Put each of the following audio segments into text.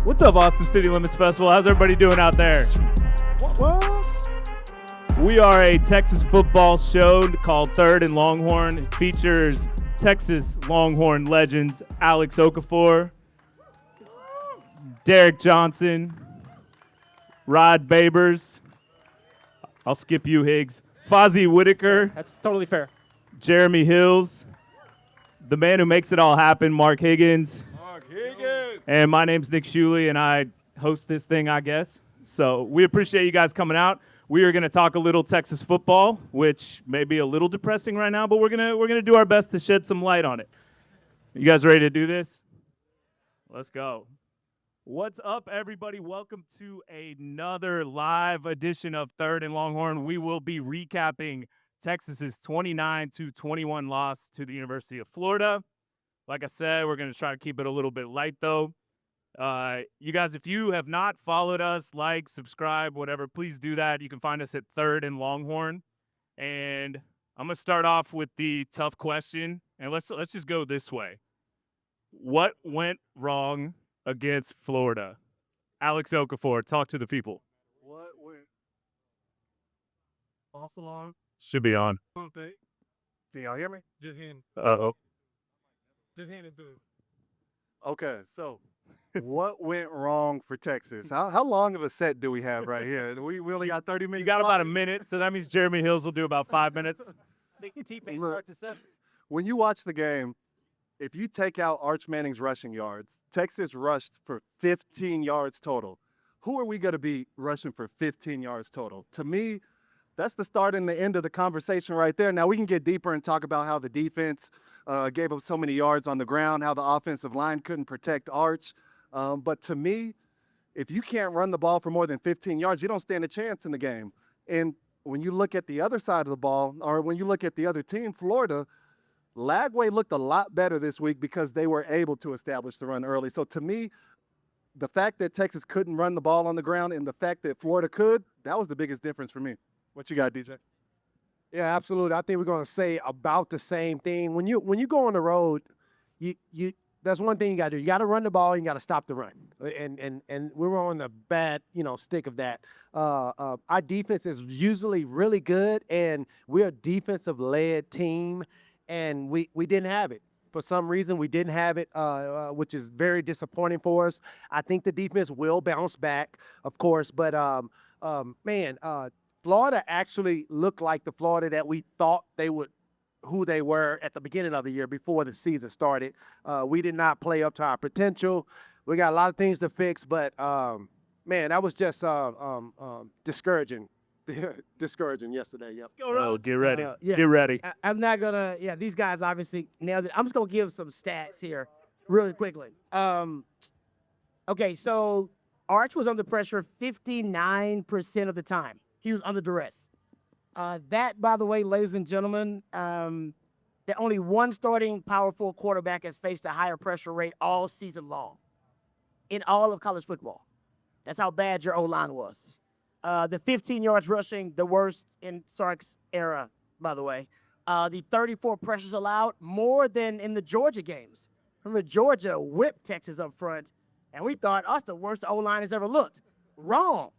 What's up, Austin City Limits Festival? How's everybody doing out there? What? We are a Texas football show called Third and Longhorn. It features Texas Longhorn legends Alex Okafor, Derrick Johnson, Rod Babers. I'll skip you, Higgs. Fozzy Whittaker. That's totally fair. Jeremy Hills. The man who makes it all happen, Mark Higgins. And my name's Nick Shuley, and I host this thing, I guess. So we appreciate you guys coming out. We are going to talk a little Texas football, which may be a little depressing right now, but we're gonna do our best to shed some light on it. You guys ready to do this? Let's go. What's up, everybody? Welcome to another live edition of Third and Longhorn. We will be recapping Texas's 29-21 loss to the University of Florida. Like I said, we're going to try to keep it a little bit light, though. You guys, if you have not followed us, like, subscribe, whatever, please do that. You can find us at Third and Longhorn. And I'm going to start off with the tough question, and let's just go this way. What went wrong against Florida? Alex Okafor, talk to the people. What went off the line? Should be on. Can y'all hear me? Just hand Uh-oh. it to us. Okay, so what went wrong for Texas? How long of a set do we have right here? We only got 30 minutes. You got about a minute, so that means Jeremy Hills will do about 5 minutes. I think the T-Pain Look. starts at 7. When you watch the game, if you take out Arch Manning's rushing yards, Texas rushed for 15 yards total. Who are we going to be rushing for 15 yards total? To me, that's the start and the end of the conversation right there. Now, we can get deeper and talk about how the defense gave up so many yards on the ground, how the offensive line couldn't protect Arch. But to me, if you can't run the ball for more than 15 yards, you don't stand a chance in the game. And when you look at the other side of the ball, or when you look at the other team, Florida, Lagway looked a lot better this week because they were able to establish the run early. So to me, the fact that Texas couldn't run the ball on the ground and the fact that Florida could, that was the biggest difference for me. What you got, DJ? Yeah, absolutely. I think we're going to say about the same thing. When you go on the road, you that's one thing you got to do. You got to run the ball. And you got to stop the run. And we were on the bad stick of that. Our defense is usually really good, and we're a defensive-led team, and we didn't have it. For some reason, we didn't have it, which is very disappointing for us. I think the defense will bounce back, of course, but Florida actually looked like the Florida that we thought who they were at the beginning of the year before the season started. We did not play up to our potential. We got a lot of things to fix, but that was just discouraging. Discouraging yesterday. Yep. Oh, get ready. Yeah. Get ready. I'm not gonna. Yeah, these guys obviously nailed it. I'm just gonna give some stats here, really quickly. Okay, so Arch was under pressure 59% of the time. He was under duress. That, by the way, ladies and gentlemen, that only one starting Power 4 quarterback has faced a higher pressure rate all season long in all of college football. That's how bad your O-line was. The 15 yards rushing, the worst in Sark's era, by the way. The 34 pressures allowed, more than in the Georgia games. Remember, Georgia whipped Texas up front, and we thought us the worst O-line has ever looked. Wrong.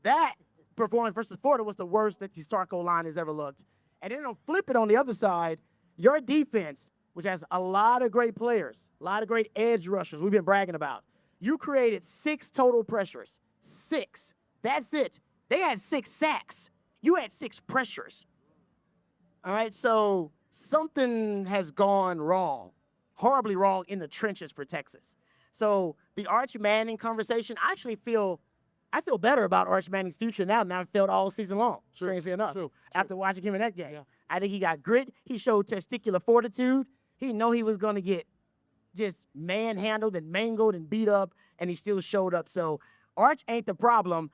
That performance versus Florida was the worst that the Sark O-line has ever looked. And then flip it on the other side, your defense, which has a lot of great players, a lot of great edge rushers we've been bragging about, you created 6 total pressures. 6. That's it. They had 6 sacks. You had 6 pressures. All right, so something has gone wrong, horribly wrong in the trenches for Texas. So the Arch Manning conversation, I feel better about Arch Manning's future now than I've felt all season long, strangely enough, after watching him in that game. Yeah. I think he got grit. He showed testicular fortitude. He knew he was going to get just manhandled and mangled and beat up, and he still showed up. So Arch ain't the problem.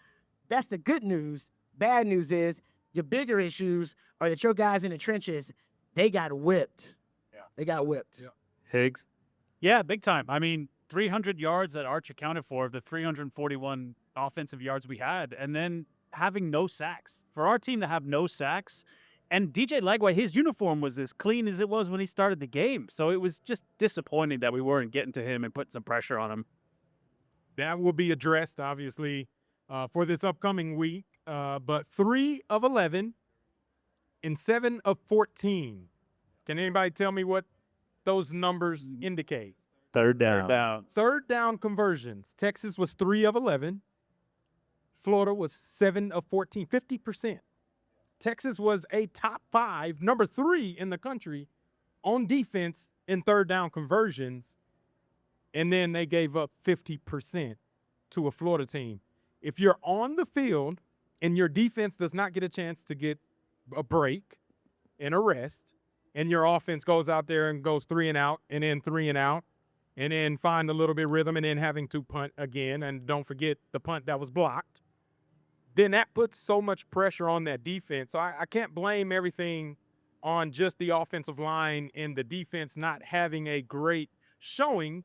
That's the good news. Bad news is your bigger issues are that your guys in the trenches, they got whipped. Yeah. They got whipped. Yeah. Higgs? Yeah, big time. I mean, 300 yards that Arch accounted for of the 341 offensive yards we had, and then having no sacks. For our team to have no sacks, and DJ Lagway, his uniform was as clean as it was when he started the game. So it was just disappointing that we weren't getting to him and putting some pressure on him. that will be addressed, obviously, for this upcoming week. But 3 of 11 and 7 of 14. Can anybody tell me what those numbers indicate? Third down. Third down conversions. Texas was 3 of 11. Florida was 7 of 14, 50%. Texas was a top 5, number 3 in the country on defense in third down conversions. And then they gave up 50% to a Florida team. If you're on the field and your defense does not get a chance to get a break and a rest, and your offense goes out there and goes 3 and out, and then 3 and out, and then find a little bit of rhythm, and then having to punt again, and don't forget the punt that was blocked, then that puts so much pressure on that defense. So I can't blame everything on just the offensive line and the defense not having a great showing.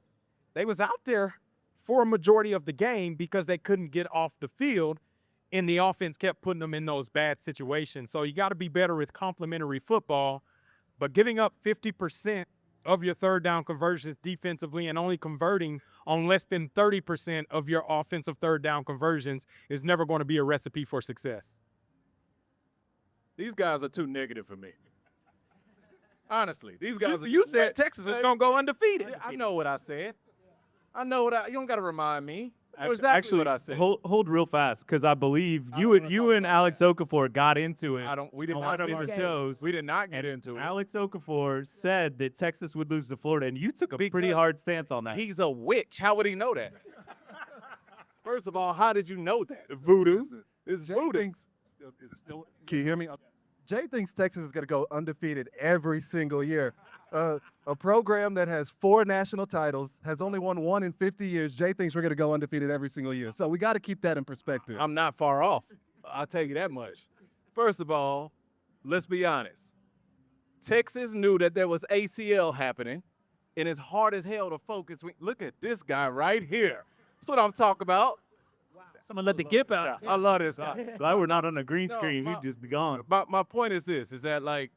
They was out there for a majority of the game because they couldn't get off the field, and the offense kept putting them in those bad situations. So you got to be better with complementary football. But giving up 50% of your third down conversions defensively and only converting on less than 30% of your offensive third down conversions is never going to be a recipe for success. These guys are too negative for me. Honestly, these guys. You said Texas was going to go undefeated. I know what I said. I know what you don't got to remind me. Actually, what I said. Hold real fast, because I believe you and Alex Okafor got into it. We did on not one of miss our it. shows. We did not get into it. Alex Okafor said that Texas would lose to Florida, and you took a pretty hard stance on that. He's a witch. How would he know that? First of all, how did you know that? Voodoo. It's voodoo. Is it still? Can you hear me? Jay thinks Texas is going to go undefeated every single year. A program that has 4 national titles, has only won 1 in 50 years. Jay thinks we're going to go undefeated every single year. So we got to keep that in perspective. I'm not far off. I'll tell you that much. First of all, let's be honest. Texas knew that there was ACL happening, and it's hard as hell to focus. Look at this guy right here. That's what I'm talking about. Someone let the gip out. I love this guy. Glad we're not on a green screen. We'd just be gone. My point is this, is that like,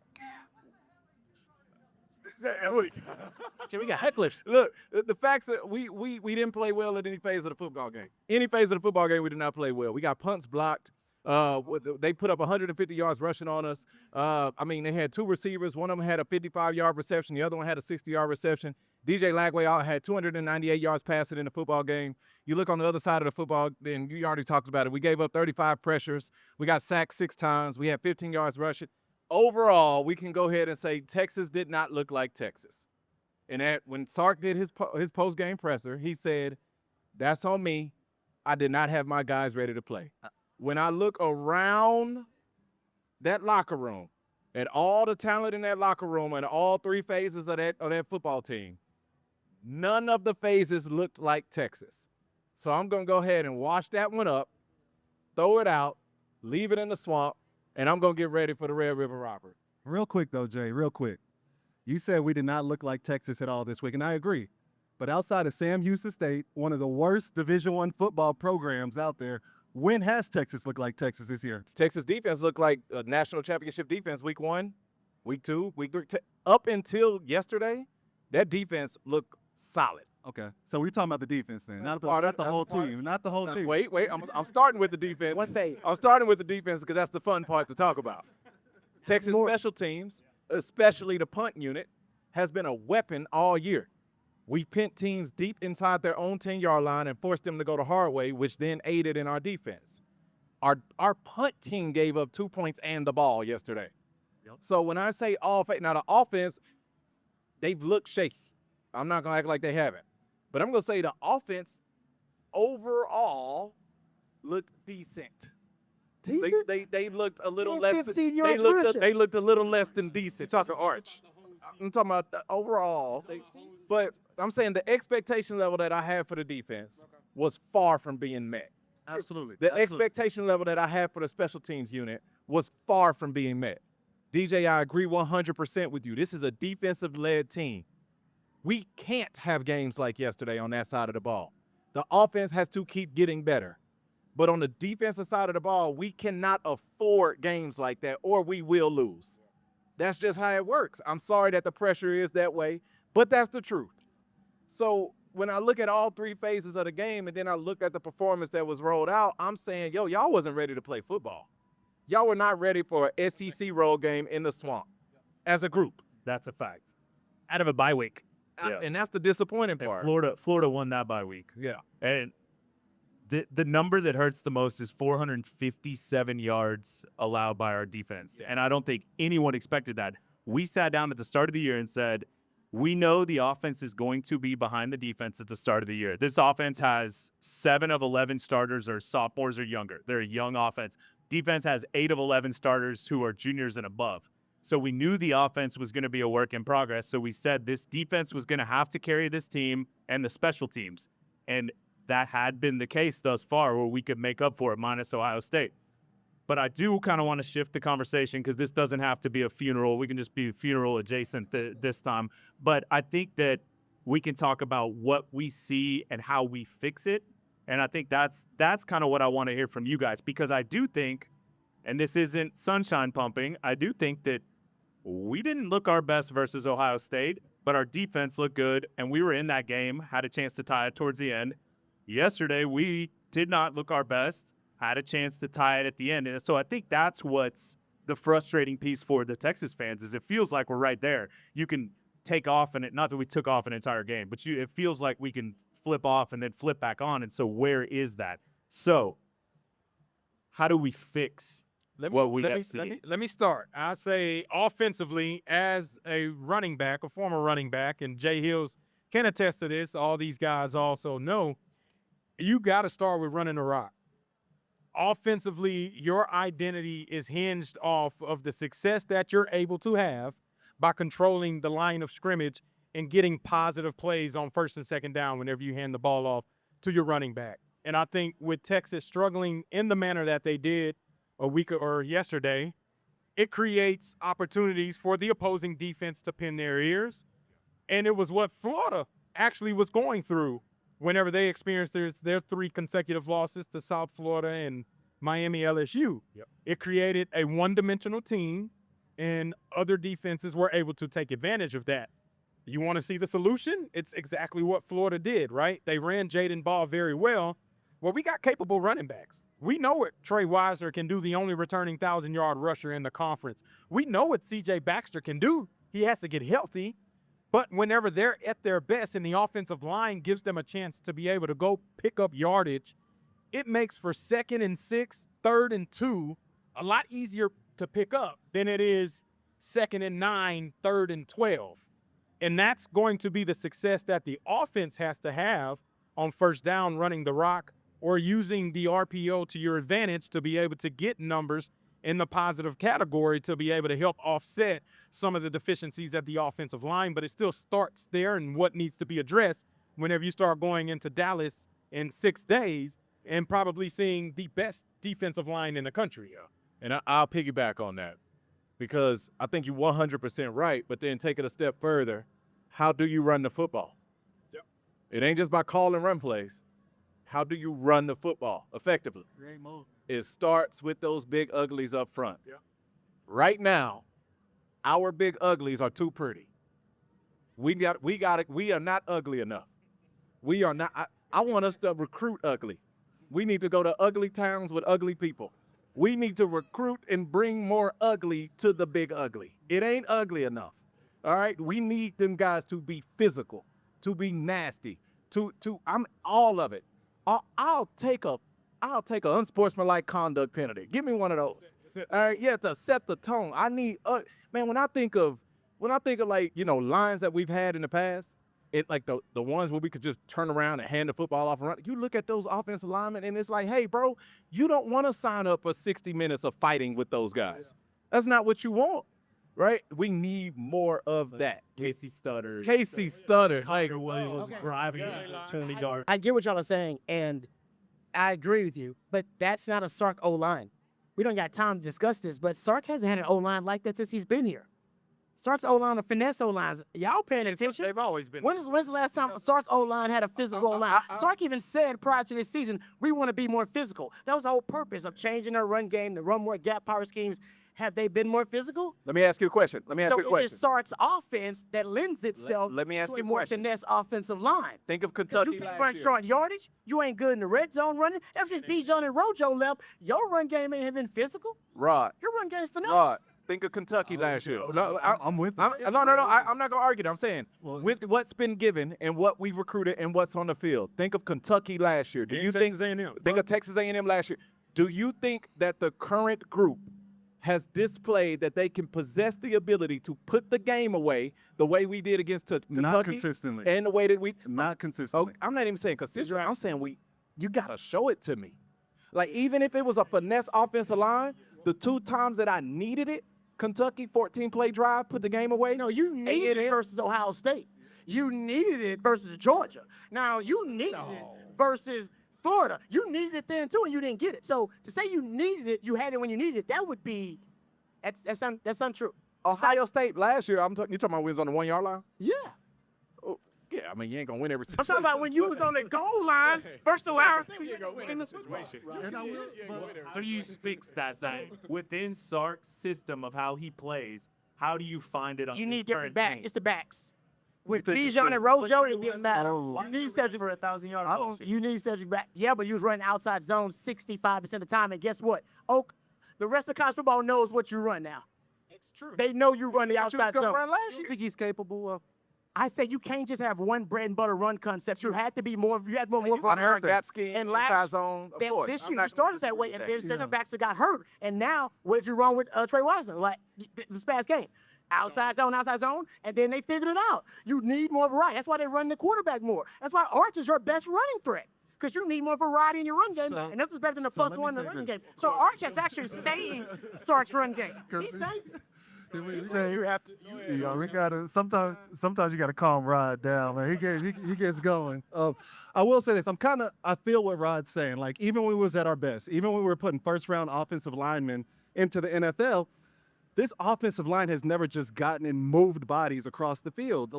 We got hecklers. look, the facts are we didn't play well at any phase of the football game. Any phase of the football game, we did not play well. We got punts blocked. They put up 150 yards rushing on us. I mean, they had 2 receivers. One of them had a 55-yard reception. The other one had a 60-yard reception. DJ Lagway had 298 yards passing in the football game. You look on the other side of the football, and you already talked about it. We gave up 35 pressures. We got sacked 6 times. We had 15 yards rushing. Overall, we can go ahead and say Texas did not look like Texas. And when Sark did his post-game presser, he said, "That's on me. I did not have my guys ready to play." When I look around that locker room, at all the talent in that locker room and all 3 phases of that football team, none of the phases looked like Texas. So I'm going to go ahead and wash that one up, throw it out, leave it in the swamp, and I'm going to get ready for the Red River Robbery. Real quick, though, Jay, real quick. You said we did not look like Texas at all this week, and I agree. But outside of Sam Houston State, one of the worst Division I football programs out there, when has Texas looked like Texas this year? Texas defense looked like a national championship defense week 1, week 2, week 3. Up until yesterday, that defense looked solid. Okay, so we're talking about the defense then, not the whole team, not the whole team. Wait, I'm starting with the defense. One phase. I'm starting with the defense because that's the fun part to talk about. Texas special teams, especially the punt unit, has been a weapon all year. We pinned teams deep inside their own 10-yard line and forced them to go the hard way, which then aided in our defense. Our punt team gave up 2 points and the ball yesterday. Yep. So when I say now the offense, they've looked shaky. I'm not going to act like they haven't. But I'm going to say the offense overall looked decent. Decent? They looked a little Yeah, less. 15 They yards looked rushing. they looked a little less than decent. Talking Arch. I'm talking about the overall. But I'm saying the expectation level that I had for the defense was far from being met. Absolutely. The expectation level that I had for the special teams unit was far from being met. DJ, I agree 100% with you. This is a defensive-led team. We can't have games like yesterday on that side of the ball. The offense has to keep getting better. But on the defensive side of the ball, we cannot afford games like that or we will lose. That's just how it works. I'm sorry that the pressure is that way, but that's the truth. So when I look at all three phases of the game and then I look at the performance that was rolled out, I'm saying, yo, y'all wasn't ready to play football. Y'all were not ready for an SEC road game in the swamp as a group. That's a fact. Out of a bye week. Yeah. And that's the disappointing And part. Florida won that bye week. Yeah. And the number that hurts the most is 457 yards allowed by our defense. And I don't think anyone expected that. We sat down at the start of the year and said, we know the offense is going to be behind the defense at the start of the year. This offense has 7 of 11 starters are sophomores or younger. They're a young offense. Defense has 8 of 11 starters who are juniors and above. So we knew the offense was going to be a work in progress. So we said this defense was going to have to carry this team and the special teams. And that had been the case thus far, where we could make up for it minus Ohio State. But I do kind of want to shift the conversation because this doesn't have to be a funeral. We can just be funeral adjacent this time. But I think that we can talk about what we see and how we fix it. And I think that's kind of what I want to hear from you guys, because I do think, and this isn't sunshine pumping, I do think that we didn't look our best versus Ohio State, but our defense looked good, and we were in that game, had a chance to tie it towards the end. Yesterday, we did not look our best, had a chance to tie it at the end. And so I think that's what's the frustrating piece for the Texas fans is it feels like we're right there. You can take off, and not that we took off an entire game, but it feels like we can flip off and then flip back on. And so where is that? So how do we fix what we have seen? Let me start. I say offensively, as a running back, a former running back, and Jay Hills can attest to this. All these guys also know you got to start with running the rock. Offensively, your identity is hinged off of the success that you're able to have by controlling the line of scrimmage and getting positive plays on first and second down whenever you hand the ball off to your running back. And I think with Texas struggling in the manner that they did a week or yesterday, it creates opportunities for the opposing defense to pin their ears. And it was what Florida actually was going through whenever they experienced their 3 consecutive losses to South Florida and Miami LSU. Yep. It created a one-dimensional team, and other defenses were able to take advantage of that. You want to see the solution? It's exactly what Florida did, right? They ran Jaden Ball very well. Well, we got capable running backs. We know what Trey Weiser can do, the only returning 1,000-yard rusher in the conference. We know what C.J. Baxter can do. He has to get healthy. But whenever they're at their best and the offensive line gives them a chance to be able to go pick up yardage, it makes for 2nd and 6, 3rd and 2 a lot easier to pick up than it is 2nd and 9, 3rd and 12. And that's going to be the success that the offense has to have on first down, running the rock or using the RPO to your advantage to be able to get numbers in the positive category to be able to help offset some of the deficiencies at the offensive line. But it still starts there and what needs to be addressed whenever you start going into Dallas in 6 days and probably seeing the best defensive line in the country. And I'll piggyback on that because I think you're 100% right, but then take it a step further. How do you run the football? Yep. It ain't just by calling run plays. How do you run the football effectively? Great move. It starts with those big uglies up front. Yeah. Right now, our big uglies are too pretty. We are not ugly enough. We are not. I want us to recruit ugly. We need to go to ugly towns with ugly people. We need to recruit and bring more ugly to the big ugly. It ain't ugly enough. All right. We need them guys to be physical, to be nasty, I'm all of it. I'll take a unsportsmanlike conduct penalty. Give me one of those. All right, yeah, to set the tone. I need man, when I think of like, lines that we've had in the past, it like the ones where we could just turn around and hand the football off and run. You look at those offensive linemen and it's like, hey, bro, you don't want to sign up for 60 minutes of fighting with those guys. That's not what you want. Right? We need more of that. Casey Stutter. Like, Williams driving 20 yards. I get what y'all are saying, and I agree with you, but that's not a Sark O-line. We don't got time to discuss this, but Sark hasn't had an O-line like that since he's been here. Sark's O-line are finesse O-lines. Y'all paying attention? They've always been. When's the last time Sark's O-line had a physical O-line? Sark even said prior to this season, we want to be more physical. That was the whole purpose of changing our run game, to run more gap power schemes. Have they been more physical? Let me ask you a question. Let me ask So you a question. it's Sark's offense that lends itself let me ask to you a a more question. finesse offensive line. Think of 'Cause Kentucky you can't last run year. short yardage. You ain't good in the red zone running. Ever since Bijan and Rojo left, your run game ain't been physical. Rod, Your run game's finesse. Rod, think of Kentucky last year. No, I'm with you. no. I'm not gonna argue that. I'm saying with what's been given and what we've recruited and what's on the field. Think of Kentucky last year. Do you think? Think of Texas A&M last year. Do you think that the current group has displayed that they can possess the ability to put the game away the way we did against Kentucky? Not consistently. And the way that we. Not Oh, consistently. I'm not even saying consistent. I'm saying you gotta show it to me. Like even if it was a finesse offensive line, the 2 times that I needed it, Kentucky 14-play drive put the game away. No, you needed it versus Ohio State. You needed it versus Georgia. Now you needed it versus Florida. You needed it then too, and you didn't get it. So to say you needed it, you had it when you needed it, that would be that's untrue. Ohio State last year. You talking about wins on the 1-yard line? Yeah. Oh, yeah, I mean you ain't gonna win every I'm talking about when you was on the goal line versus Ohio State. You ain't gonna win in the situation. So you speak that side. Within Sark's system of how he plays, how do you find it on You his need different current back. team? It's the backs. With Bijan and Rojo, it didn't matter. You need Cedric for 1,000 yards. You need Cedric back. Yeah, but you was running outside zone 65% of the time, and guess what? The rest of college football knows what you run now. It's true. They know you run the You was outside gonna zone. run last You year. think he's capable of? I say you can't just have one bread and butter run concept. You had to be more. You had more I heard variety. gap scheme, And inside last zone. Of This course. year I'm you not started gonna that way, disagree and with then that. center backs that got hurt. And now, what did you run with Trey Wiseman? Like this past game, outside zone, and then they figured it out. You need more variety. That's why they run the quarterback more. That's why Arch is your best running threat. Because you need more variety in your run game, and nothing's better than a plus one in the running game. So Arch has actually saved Sark's run game. He saved it. You have to. We gotta. Sometimes you gotta calm Rod down. Man. He gets going. I will say this. I feel what Rod's saying. Like even when we was at our best, even when we were putting first-round offensive linemen into the NFL, this offensive line has never just gotten and moved bodies across the field.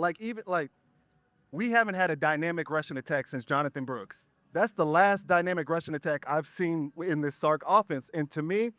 We haven't had a dynamic rushing attack since Jonathan Brooks. That's the last dynamic rushing attack I've seen in this Sark offense. And to me,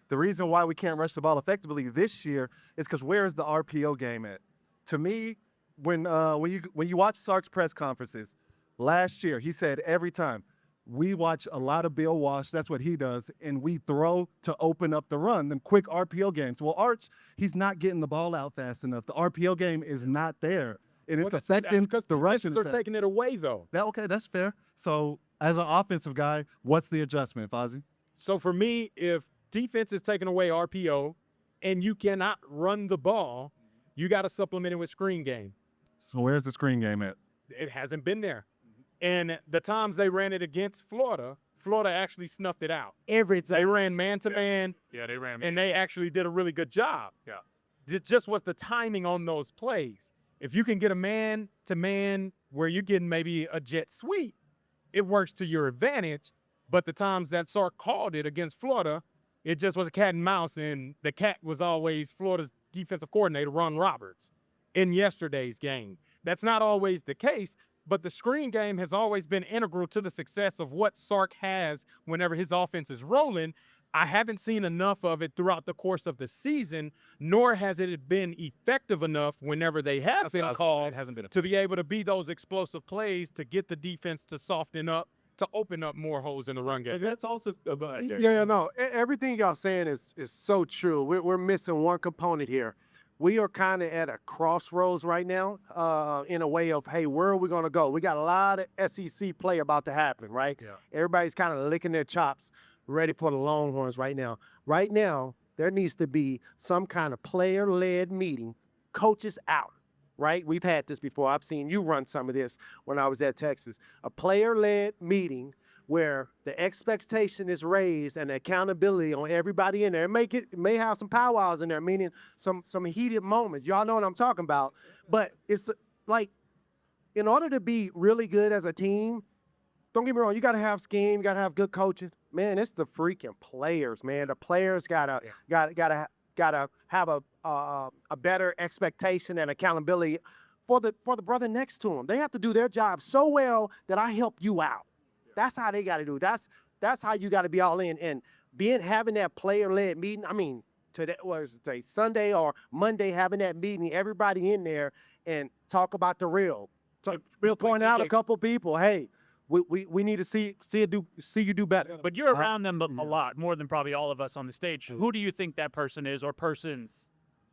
the reason why we can't rush the ball effectively this year is because where is the RPO game at? To me, when you watch Sark's press conferences last year, he said every time, we watch a lot of Bill Walsh, that's what he does, and we throw to open up the run, them quick RPO games. Well, Arch, he's not getting the ball out fast enough. The RPO game is not there, and it's affecting the rushing They're attack. taking it away, though. Okay, that's fair. So as an offensive guy, what's the adjustment, Fozzy? So for me, if defense is taking away RPO and you cannot run the ball, you got to supplement it with screen game. So where's the screen game at? It hasn't been there. And the times they ran it against Florida, Florida actually snuffed it out. Every They time. ran man-to-man, Yeah, they ran. and they actually did a really good job. Yeah. It just was the timing on those plays. If you can get a man-to-man where you're getting maybe a jet sweep, it works to your advantage. But the times that Sark called it against Florida, it just was a cat and mouse, and the cat was always Florida's defensive coordinator, Ron Roberts, in yesterday's game. That's not always the case, but the screen game has always been integral to the success of what Sark has whenever his offense is rolling. I haven't seen enough of it throughout the course of the season, nor has it been effective enough whenever they have been called to be able to be those explosive plays to get the defense to soften up, to open up more holes in the run game. That's also No. Everything y'all saying is so true. We're missing one component here. We are kind of at a crossroads right now in a way of, hey, where are we going to go? We got a lot of SEC play about to happen, right? Yeah. Everybody's kind of licking their chops, ready for the Longhorns right now. Right now, there needs to be some kind of player-led meeting, coaches out, right? We've had this before. I've seen you run some of this when I was at Texas. A player-led meeting where the expectation is raised and the accountability on everybody in there. It may have some powwows in there, meaning some heated moments. Y'all know what I'm talking about. But it's like, in order to be really good as a team, don't get me wrong, you got to have scheme, you got to have good coaching. Man, it's the freaking players, man. The players gotta have a better expectation and accountability for the brother next to them. They have to do their job so well that I help you out. That's how they got to do. That's how you got to be all in. And having that player-led meeting, I mean, today, was it Sunday or Monday, having that meeting, everybody in there, and talk about the real. So Real quick, point out a DJ. couple people, hey, we need to see you do better. But you're around them a lot, more than probably all of us on the stage. Who do you think that person is or persons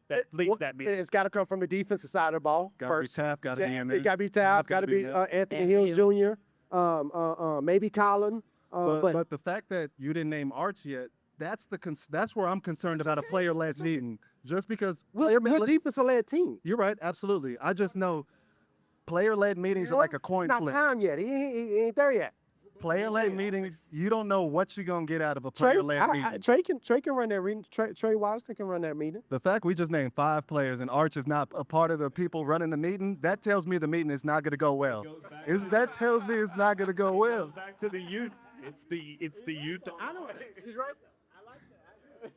that leads that meeting? It's got to come from the defensive side of the ball. Got to be first. Taft, got to be in there. It got to be Taft, got to be Anthony Hill Jr., maybe Colin. But the fact that you didn't name Arch yet, that's where I'm concerned about a player-led meeting. Just because we're a defensive-led team. You're right, absolutely. I just know player-led meetings are like a coin It's flip. not time yet. He ain't there yet. Player-led meetings, you don't know what you're gonna get out of a player-led meeting. Trey can run that meeting. Trey Washington can run that meeting. The fact we just named 5 players and Arch is not a part of the people running the meeting, that tells me the meeting is not gonna go well. That tells me it's not gonna go well. Back to the youth. It's the youth. I know he's right.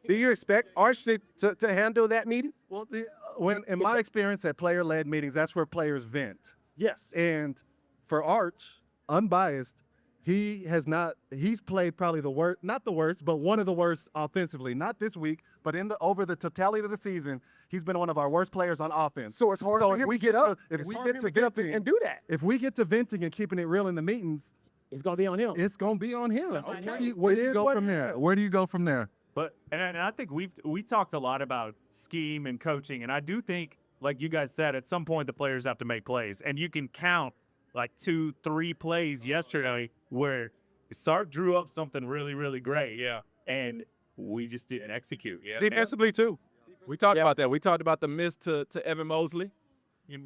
Do you expect Arch to handle that meeting? Well, in my experience at player-led meetings, that's where players vent. Yes. And for Arch, unbiased, he's played probably the worst, not the worst, but one of the worst offensively. Not this week, but over the totality of the season, he's been one of our worst players on offense. So it's hard for him if we to get get up. if It's we hard get for to him get up venting and do that. if we get to venting and keeping it real in the meetings, It's gonna be on him. it's gonna be on him. Okay. Where do you go from there? Where do you go from there? But and I think we talked a lot about scheme and coaching, and I do think, like you guys said, at some point the players have to make plays, and you can count like 2-3 plays yesterday where Sark drew up something really, really great. Yeah. And we just didn't execute. Yeah. Defensively too. We talked about that. We talked about the miss to Evan Mosley.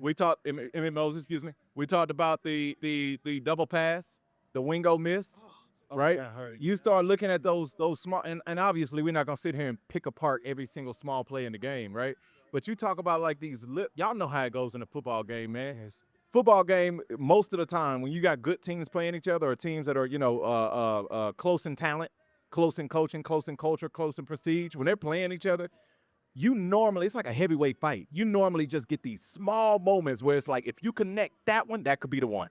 We talked Evan Mosley, excuse me. We talked about the double pass, the Wingo miss. Right? You start looking at those small, and obviously we're not gonna sit here and pick apart every single small play in the game, right? But you talk about like these y'all know how it goes in a football game, man. Football game, most of the time when you got good teams playing each other or teams that are close in talent, close in coaching, close in culture, close in prestige, when they're playing each other, you normally, it's like a heavyweight fight. You normally just get these small moments where it's like, if you connect that one, that could be the one.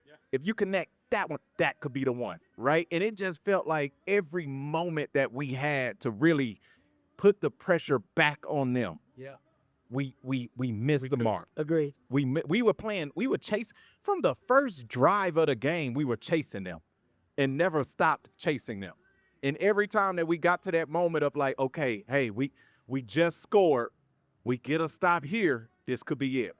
Yeah. If you connect that one, that could be the one, right? And it just felt like every moment that we had to really put the pressure back on them. Yeah. We missed the mark. Agreed. We were chasing from the first drive of the game. We were chasing them, and never stopped chasing them. And every time that we got to that moment of like, okay, hey, we just scored, we get a stop here. This could be it.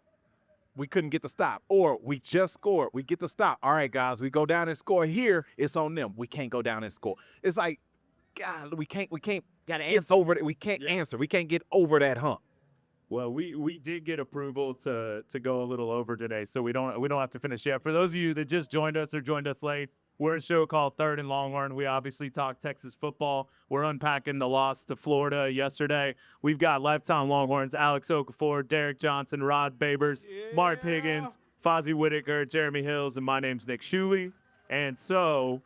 We couldn't get the stop, or we just scored. We get the stop. All right, guys, we go down and score here. It's on them. We can't go down and score. It's like, God, we can't. Gotta It's over. We can't answer. We can't get over that hump. Well, we did get approval to go a little over today, so we don't have to finish yet. For those of you that just joined us or joined us late, we're a show called Third and Longhorn. We obviously talk Texas football. We're unpacking the loss to Florida yesterday. We've got Lifetime Longhorns, Alex Okafor, Derrick Johnson, Rod Babers, Mark Higgins, Fozzy Whittaker, Jeremy Hills, and my name's Nick Shuley. And so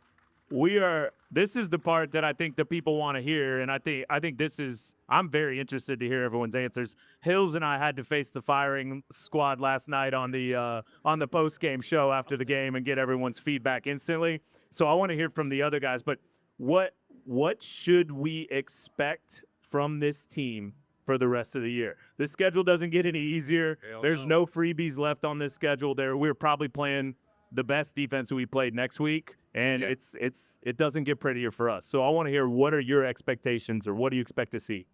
this is the part that I think the people want to hear, and I think this is, I'm very interested to hear everyone's answers. Hills and I had to face the firing squad last night on the post-game show after the game and get everyone's feedback instantly. So I want to hear from the other guys, but what should we expect from this team for the rest of the year? The schedule doesn't get any easier. There's no freebies left on this schedule. We're probably playing the best defense we played next week, and it doesn't get prettier for us. So I want to hear, what are your expectations, or what do you expect to see?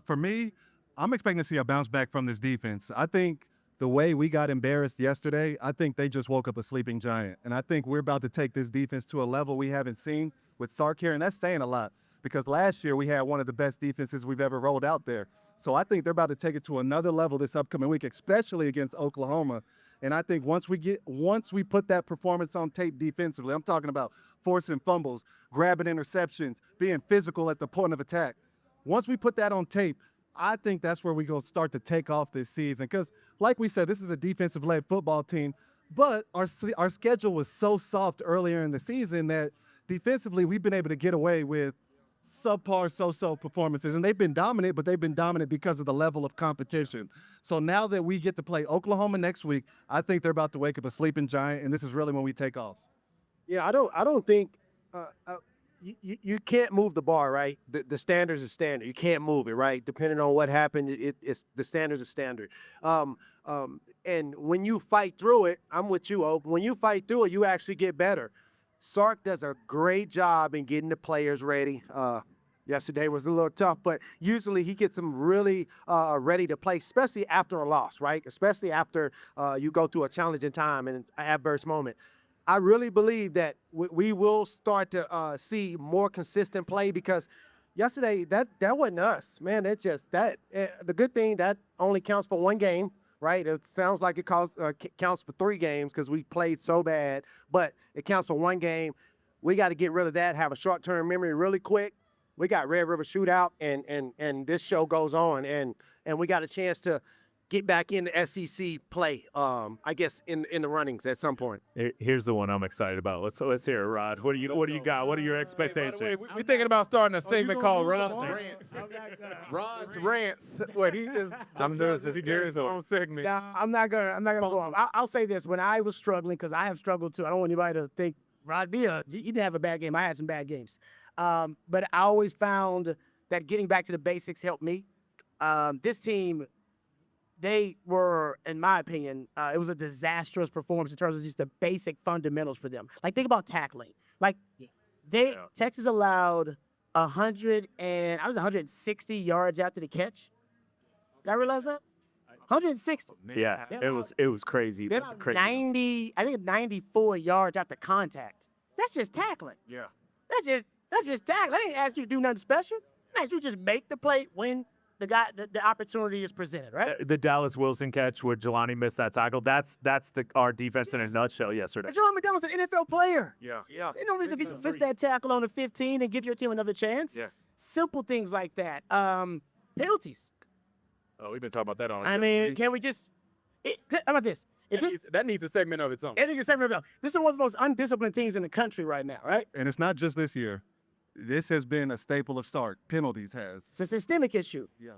For me, I'm expecting to see a bounce back from this defense. I think the way we got embarrassed yesterday, I think they just woke up a sleeping giant. And I think we're about to take this defense to a level we haven't seen with Sark here, and that's saying a lot, because last year we had one of the best defenses we've ever rolled out there. So I think they're about to take it to another level this upcoming week, especially against Oklahoma. And I think once we put that performance on tape defensively, I'm talking about forcing fumbles, grabbing interceptions, being physical at the point of attack. Once we put that on tape, I think that's where we're going to start to take off this season. Because, like we said, this is a defensive-led football team, but our schedule was so soft earlier in the season that defensively we've been able to get away with subpar, so-so performances. And they've been dominant, but they've been dominant because of the level of competition. So now that we get to play Oklahoma next week, I think they're about to wake up a sleeping giant, and this is really when we take off. Yeah, I don't think you can't move the bar, right? The standards are standard. You can't move it, right? Depending on what happened, it's the standards are standard. And when you fight through it, I'm with you, Oak. When you fight through it, you actually get better. Sark does a great job in getting the players ready. Yesterday was a little tough, but usually he gets them really ready to play, especially after a loss, right? Especially after you go through a challenging time and an adverse moment. I really believe that we will start to see more consistent play because yesterday that wasn't us, man. That's just that. The good thing that only counts for one game, right? It sounds like it counts for 3 games because we played so bad, but it counts for 1 game. We got to get rid of that. Have a short-term memory really quick. We got Red River Shootout, and this show goes on, and we got a chance to get back in the SEC play, I guess, in the runnings at some point. Here's the one I'm excited about. Let's hear it, Rod. What do you got? What are your expectations? We're thinking about starting a segment called Rod's Rants. What he just I'm doing this. He did his own segment. Now, I'm not gonna go on. I'll say this: when I was struggling, because I have struggled too. I don't want anybody to think Rod Villa, he didn't have a bad game. I had some bad games, but I always found that getting back to the basics helped me. This team, they were, in my opinion, it was a disastrous performance in terms of just the basic fundamentals for them. Like, think about tackling. Like, Texas allowed 160 yards after the catch. Did I realize that? 160. Yeah, it was crazy. That's crazy. 90, I think 94 yards after contact. That's just tackling. Yeah. That's just tackling. I didn't ask you to do nothing special. I asked you to just make the play when the opportunity is presented, right? The Dallas Wilson catch where Jelani missed that tackle. That's our defense in a nutshell yesterday. Jerome McDonald's an NFL player. Yeah. There's no reason if he fits that tackle on the 15 and give your team another chance. Yes. Simple things like that. Penalties. Oh, we've been talking about that on. I mean, can we just? How about this? That needs a segment of its own. This is one of the most undisciplined teams in the country right now, right? And it's not just this year. This has been a staple of Sark. Penalties has. It's a systemic issue. Yeah.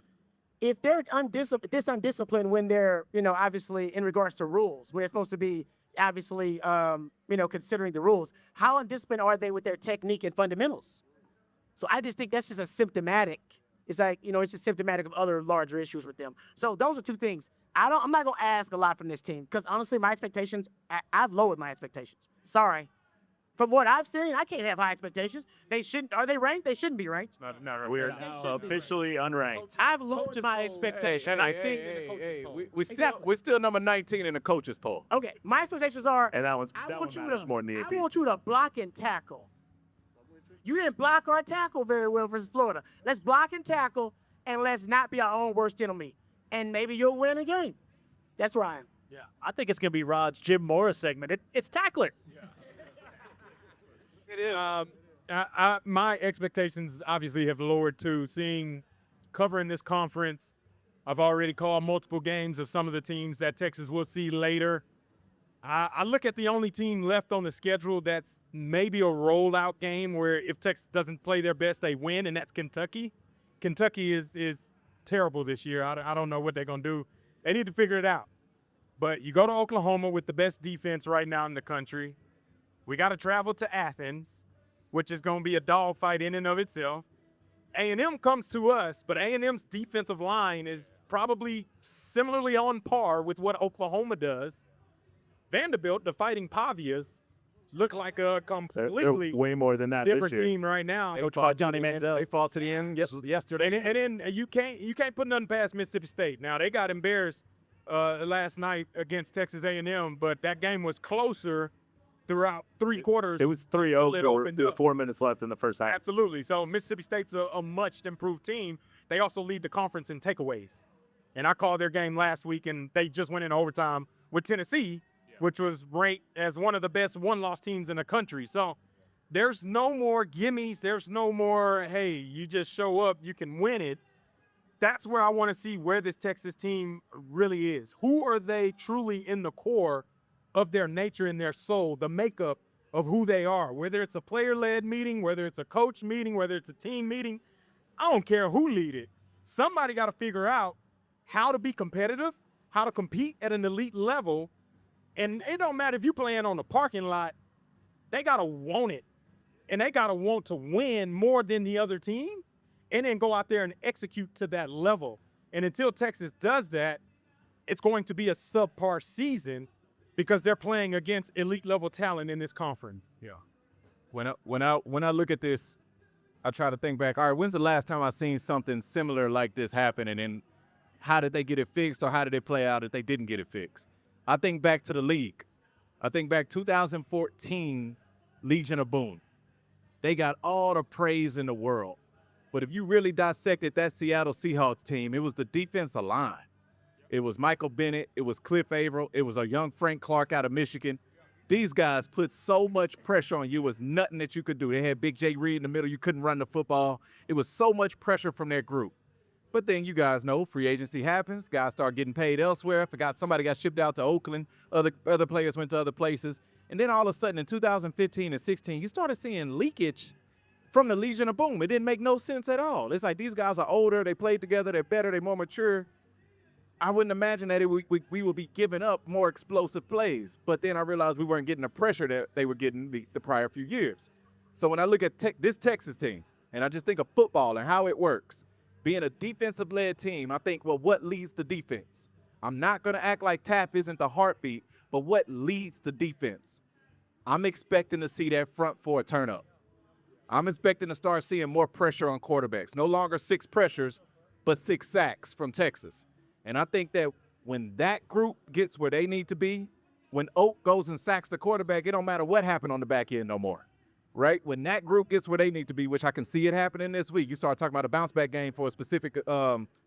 If they're undisciplined when they're, obviously in regards to rules, when they're supposed to be obviously, considering the rules, how undisciplined are they with their technique and fundamentals? So I just think that's just a symptomatic. It's like, it's just symptomatic of other larger issues with them. So those are 2 things. I'm not going to ask a lot from this team because honestly, my expectations, I've lowered my expectations. Sorry. From what I've seen, I can't have high expectations. Are they ranked? They shouldn't be ranked. No, we're now officially unranked. I've lowered my expectations. We're still number 19 in the coaches poll. Okay, my expectations are. And that want you matters more than the AP. I want you to block and tackle. You didn't block or tackle very well versus Florida. Let's block and tackle, and let's not be our own worst enemy. And maybe you'll win a game. That's where I am. Yeah, I think it's gonna be Rod's Jim Morris segment. It's tackler. It is. My expectations obviously have lowered too. Covering this conference, I've already called multiple games of some of the teams that Texas will see later. I look at the only team left on the schedule that's maybe a rollout game where if Texas doesn't play their best, they win, and that's Kentucky. Kentucky is terrible this year. I don't know what they're going to do. They need to figure it out. But you go to Oklahoma with the best defense right now in the country. We got to travel to Athens, which is going to be a dogfight in and of itself. A&M comes to us, but A&M's defensive line is probably similarly on par with what Oklahoma does. Vanderbilt, the Fighting Pavias, look like a completely way more than that different this year. team right now. Coached by Johnny Manziel. They fought to the end yesterday. And then you can't put nothing past Mississippi State. Now they got embarrassed last night against Texas A&M, but that game was closer throughout 3 quarters. It was 3-0 with 4 minutes left in the first half. Absolutely. So Mississippi State's a much improved team. They also lead the conference in takeaways. And I called their game last week, and they just went in overtime with Tennessee, which was ranked as one of the best one-loss teams in the country. So there's no more gimmies. There's no more, hey, you just show up, you can win it. That's where I want to see where this Texas team really is. Who are they truly in the core of their nature and their soul, the makeup of who they are, whether it's a player-led meeting, whether it's a coach meeting, whether it's a team meeting. I don't care who lead it. Somebody got to figure out how to be competitive, how to compete at an elite level. And it don't matter if you're playing on the parking lot, they got to want it. and they got to want to win more than the other team and then go out there and execute to that level. And until Texas does that, it's going to be a subpar season because they're playing against elite level talent in this conference. Yeah. When I look at this, I try to think back, all right, when's the last time I seen something similar like this happen, and then how did they get it fixed, or how did it play out if they didn't get it fixed? I think back to the league. I think back 2014 Legion of Boom. They got all the praise in the world. But if you really dissected that Seattle Seahawks team, it was the defensive line. It was Michael Bennett. It was Cliff Averill. It was a young Frank Clark out of Michigan. These guys put so much pressure on you. It was nothing that you could do. They had Big J Reed in the middle. You couldn't run the football. It was so much pressure from their group. But then you guys know free agency happens. Guys start getting paid elsewhere. Somebody got shipped out to Oakland. Other players went to other places. And then all of a sudden in 2015 and 16, you started seeing leakage from the Legion of Boom. It didn't make no sense at all. It's like these guys are older. They played together. They're better. They're more mature. I wouldn't imagine that we would be giving up more explosive plays. But then I realized we weren't getting the pressure that they were getting the prior few years. So when I look at this Texas team, and I just think of football and how it works, being a defensive-led team, I think, well, what leads the defense? I'm not going to act like Tap isn't the heartbeat, but what leads the defense? I'm expecting to see that front four turn up. I'm expecting to start seeing more pressure on quarterbacks. No longer 6 pressures, but 6 sacks from Texas. And I think that when that group gets where they need to be, when Oak goes and sacks the quarterback, it don't matter what happened on the back end no more, right? When that group gets where they need to be, which I can see it happening this week, you start talking about a bounce-back game for a specific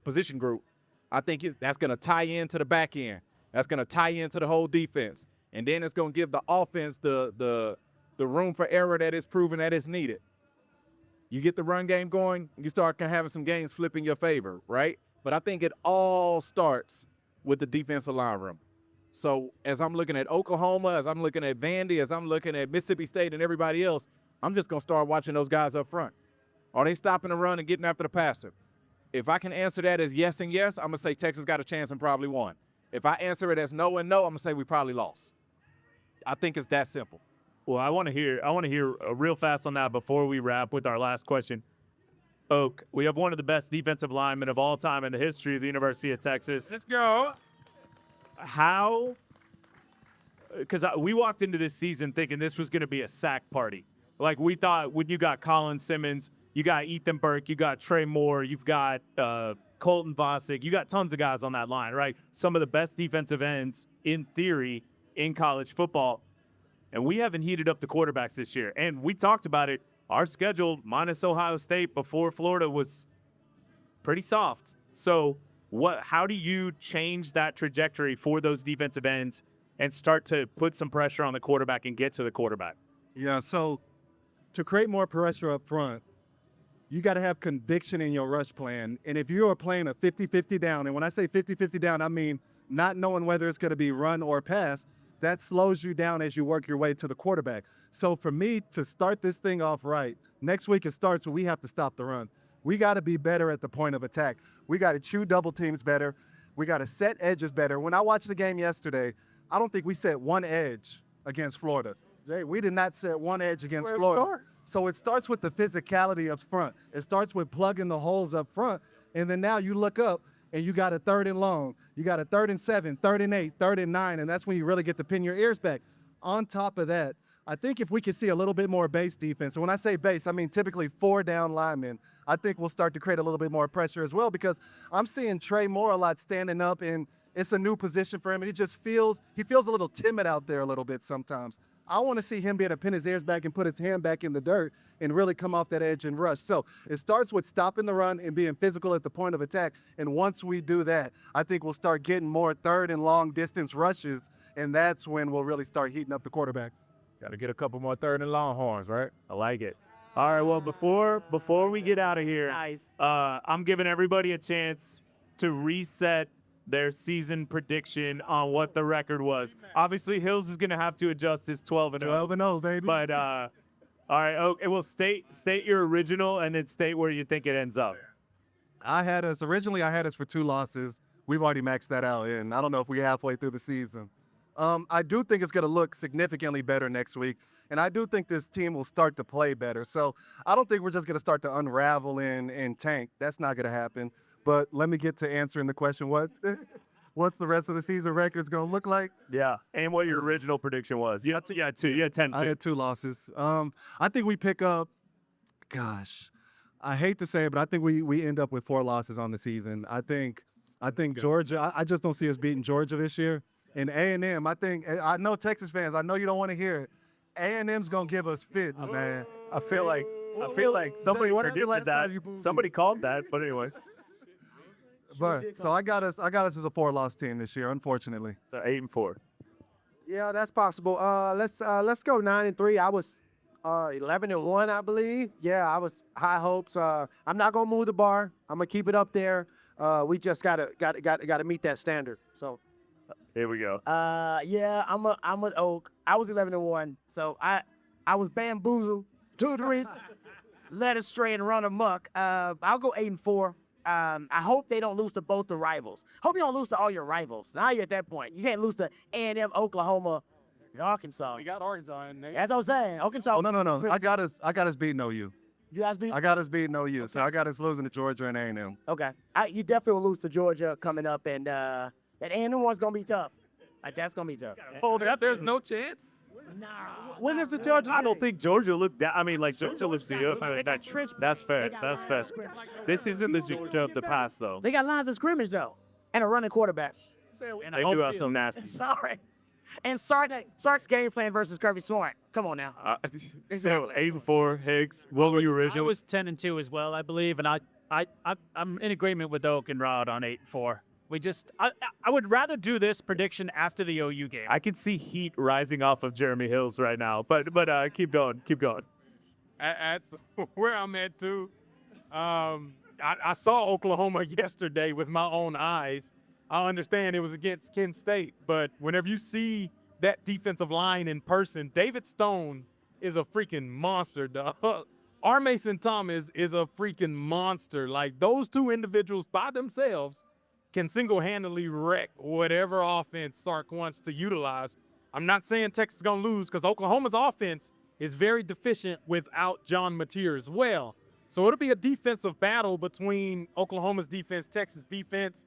position group, I think that's going to tie into the back end. That's going to tie into the whole defense. And then it's going to give the offense the room for error that is proven that is needed. You get the run game going, you start having some games flip in your favor, right? But I think it all starts with the defensive line room. So as I'm looking at Oklahoma, as I'm looking at Vandy, as I'm looking at Mississippi State and everybody else, I'm just going to start watching those guys up front. Are they stopping the run and getting after the passer? If I can answer that as yes and yes, I'm going to say Texas got a chance and probably won. If I answer it as no and no, I'm going to say we probably lost. I think it's that simple. Well, I want to hear real fast on that before we wrap with our last question. Oak, we have one of the best defensive linemen of all time in the history of the University of Texas. Let's go. How? Because we walked into this season thinking this was going to be a sack party. Like we thought when you got Colin Simmons, you got Ethan Burke, you got Trey Moore, you've got Colton Vosick, you got tons of guys on that line, right? Some of the best defensive ends in theory in college football. And we haven't heated up the quarterbacks this year. And we talked about it. Our schedule, minus Ohio State before Florida, was pretty soft. So how do you change that trajectory for those defensive ends and start to put some pressure on the quarterback and get to the quarterback? Yeah, so to create more pressure up front, you got to have conviction in your rush plan. And if you are playing a 50-50 down, and when I say 50-50 down, I mean not knowing whether it's going to be run or pass, that slows you down as you work your way to the quarterback. So for me to start this thing off right, next week it starts where we have to stop the run. We got to be better at the point of attack. We got to chew double teams better. We got to set edges better. When I watched the game yesterday, I don't think we set one edge against Florida. We did not set one edge against Florida. So it starts with the physicality up front. It starts with plugging the holes up front. And then now you look up and you got a 3rd and long. You got a 3rd and 7, 3rd and 8, 3rd and 9. And that's when you really get to pin your ears back. On top of that, I think if we can see a little bit more base defense, and when I say base, I mean typically 4 down linemen, I think we'll start to create a little bit more pressure as well, because I'm seeing Trey Moore a lot standing up, and it's a new position for him, and he feels a little timid out there a little bit sometimes. I want to see him be able to pin his ears back and put his hand back in the dirt and really come off that edge and rush. So it starts with stopping the run and being physical at the point of attack, and once we do that, I think we'll start getting more 3rd and long distance rushes, and that's when we'll really start heating up the quarterbacks. Got to get a couple more 3rd and Longhorns, right? I like it. All right, well, before we get out of here, Nice. I'm giving everybody a chance to reset their season prediction on what the record was. Obviously, Hills is going to have to adjust his 12-0. 12-0, baby. But, all right, okay, well, state your original and then state where you think it ends up. Originally I had us for 2 losses. We've already maxed that out, and I don't know if we're halfway through the season. I do think it's going to look significantly better next week. And I do think this team will start to play better. So I don't think we're just going to start to unravel and tank. That's not going to happen. But let me get to answering the question. What's the rest of the season records going to look like? Yeah, and what your original prediction was. You had 2. You had 10. I had 2 losses. I think we pick up, gosh, I hate to say it, but I think we end up with 4 losses on the season. I think Georgia, I just don't see us beating Georgia this year. And A&M, I know Texas fans, I know you don't want to hear it. A&M's going to give us fits, man. I feel like somebody predicted that. Somebody called that, but anyway. But so I got us as a 4-loss team this year, unfortunately. So 8-4. Yeah, that's possible. Let's go 9-3. I was 11-1, I believe. Yeah, I was high hopes. I'm not gonna move the bar. I'm gonna keep it up there. We just gotta meet that standard. So here we go. Yeah, I'm with Oak. I was 11-1, so I was bamboozled, tutorage, led astray and run amok. I'll go 8-4. I hope they don't lose to both the rivals. Hope you don't lose to all your rivals. Now you're at that point. You can't lose to A&M, Oklahoma, and Arkansas. We got Arkansas in there. That's what I'm saying. Arkansas. Oh, no. I got us beating OU. You guys beat? I got us beating OU. So I got us losing to Georgia and A&M. Okay. You definitely will lose to Georgia coming up, and that A&M one's gonna be tough. Like, that's gonna be tough. Hold up, there's no chance. Nah. When is the Georgia? I don't think Georgia looked that. I mean, like Georgia lifts you up. I mean, that's fair. That's fair. This isn't the Georgia of the past, though. They got lines of scrimmage though, and a running quarterback. And they do have some nasty. Sorry. And Sark's game plan versus Kirby Smart. Come on now. So 8-4, Higgs. What were you I originally? was 10-2 as well, I believe, and I'm in agreement with Oak and Rod on 8-4. I would rather do this prediction after the OU game. I can see heat rising off of Jeremy Hills right now, but keep going. That's where I'm at too. I saw Oklahoma yesterday with my own eyes. I understand it was against Kent State, but whenever you see that defensive line in person, David Stone is a freaking monster. R. Mason Thomas is a freaking monster. Like, those 2 individuals by themselves can single-handedly wreck whatever offense Sark wants to utilize. I'm not saying Texas is going to lose because Oklahoma's offense is very deficient without John Mateer as well. So it'll be a defensive battle between Oklahoma's defense, Texas defense.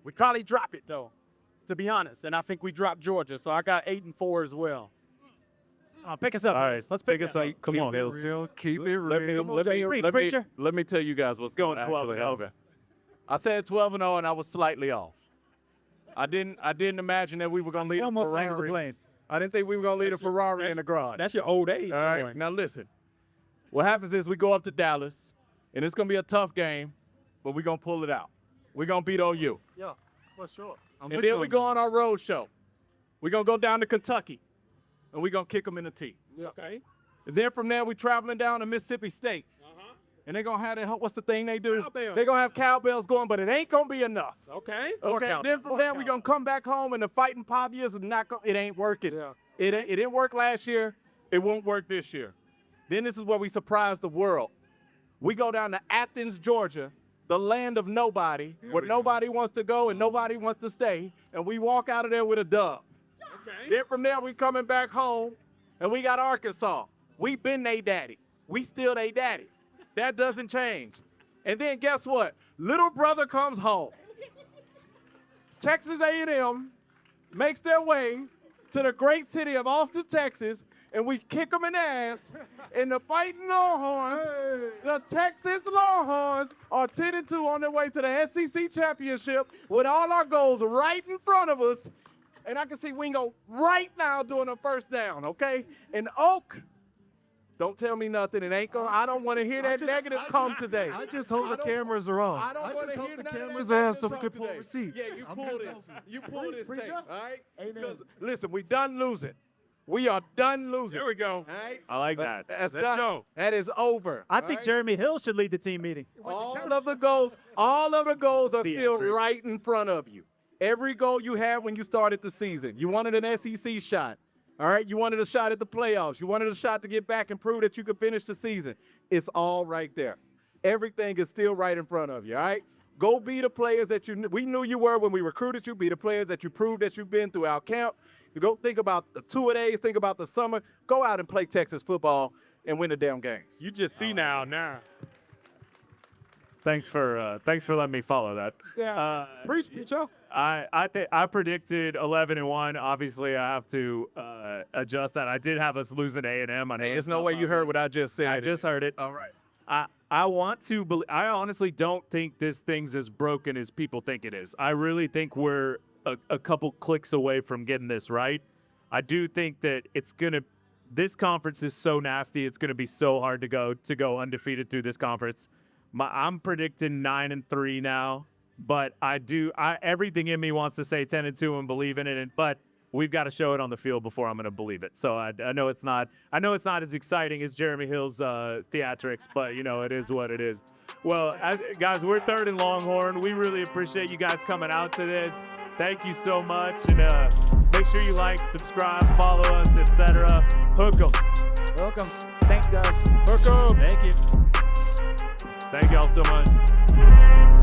We probably drop it, though, to be honest. And I think we drop Georgia. So I got 8-4 as well. Pick us up. All right, let's pick us up. Come on, Hills. Keep it real. Let me tell you guys what's Going going 12 actually and happen. I said 12-0, and I was slightly off. I didn't imagine that we were going to lead a Almost landed the Ferrari. plane. I didn't think we were going to lead a Ferrari in the garage. That's your old age. All right, showing. now listen. What happens is we go up to Dallas, and it's going to be a tough game, but we're going to pull it out. We're going to beat OU. yeah, for sure. And then we go on our road show. We're going to go down to Kentucky, and we're going to kick them in the teeth. Yeah. Okay? And then from there, we're traveling down to Mississippi State. And they're going to have that, what's the thing they do? Cowbell. They're going to have cowbells going, but it ain't going to be enough. Okay. Okay, then from there, we're going to come back home, and the fighting Pavias is not going it ain't working. Yeah. It didn't work last year. It won't work this year. Then this is where we surprise the world. We go down to Athens, Georgia, the land of nobody, where nobody wants to go and nobody wants to stay, and we walk out of there with a dub. Okay. Then from there, we coming back home, and we got Arkansas. We been they daddy. We still they daddy. That doesn't change. And then guess what? Little brother comes home. Texas A&M makes their way to the great city of Austin, Texas, and we kick them in the ass. And the Fighting Longhorns, the Texas Longhorns, are 10-2 on their way to the SEC championship with all our goals right in front of us. And I can see Wingo right now doing a first down, okay? And Oak, don't tell me nothing. It ain't gonna. I don't want to hear that negative come today. I just hope the cameras are on. I don't want to just hear hope the none of cameras that are on so we negative can pull talk receipts. today. Yeah, you pull this. You pull this Preach tape, up. all right? Amen. Because listen, we done losing. We are done losing. There we go. All right? I like But that. That's Let's done. go. That is over. I all think right? Jeremy Hill should lead the team meeting. All of the goals are still entry. right in front of you. Every goal you had when you started the season, you wanted an SEC shot. All right, you wanted a shot at the playoffs. You wanted a shot to get back and prove that you could finish the season. It's all right there. Everything is still right in front of you, all right? Go be the players that we knew you were when we recruited you. Be the players that you proved that you've been throughout camp. You go think about the two-a-days, think about the summer. Go out and play Texas football and win the damn games. You just see now. Thanks for letting me follow that. Yeah. Preach, Joe. I predicted 11-1. Obviously, I have to adjust that. I did have us losing A&M. I know There's no way you heard what I just said. I just heard it. All right. I want to believe. I honestly don't think this thing's as broken as people think it is. I really think we're a couple clicks away from getting this right. I do think that this conference is so nasty. It's gonna be so hard to go undefeated through this conference. I'm predicting 9-3 now, but everything in me wants to say 10-2 and believe in it. But we've got to show it on the field before I'm going to believe it. So I know it's not as exciting as Jeremy Hill's theatrics, but it is what it is. Well, guys, we're 3rd and Longhorn. We really appreciate you guys coming out to this. Thank you so much, and make sure you like, subscribe, follow us, etc. Hook 'em. Welcome. Thanks, guys. Hook 'em. Thank you. Thank y'all so much.